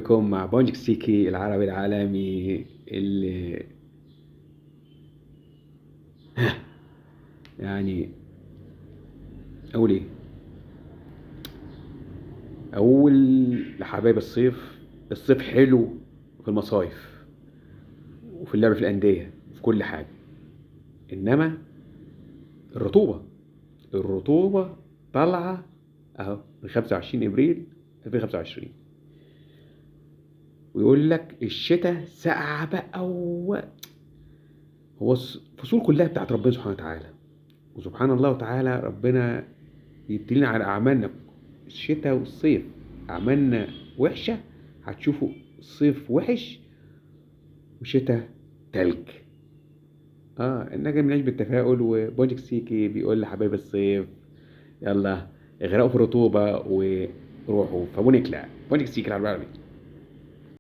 بكم مع بونجك سيكي العربي العالمي اللي يعني أقول إيه؟ أقول لحبايب الصيف. الصيف حلو في المصايف وفي اللعب في الأندية في كل حاجة، إنما الرطوبة طالعة أهو من 25 إبريل 2025، ويقول لك الشتاء ساقعة بقى هو الفصول كلها بتاعت ربنا سبحانه وتعالى، وسبحان الله وتعالى ربنا يبتلينا على أعمالنا. الشتاء والصيف أعمالنا وحشة، هتشوفوا صيف وحش وشتاء تلج. النجم نعيش بالتفاؤل، وبوجيك سيكي بيقول لحبايب الصيف يلا اغرقوا في الرطوبة وروحوا فابونيكلا. بوجيك سيكي العربي.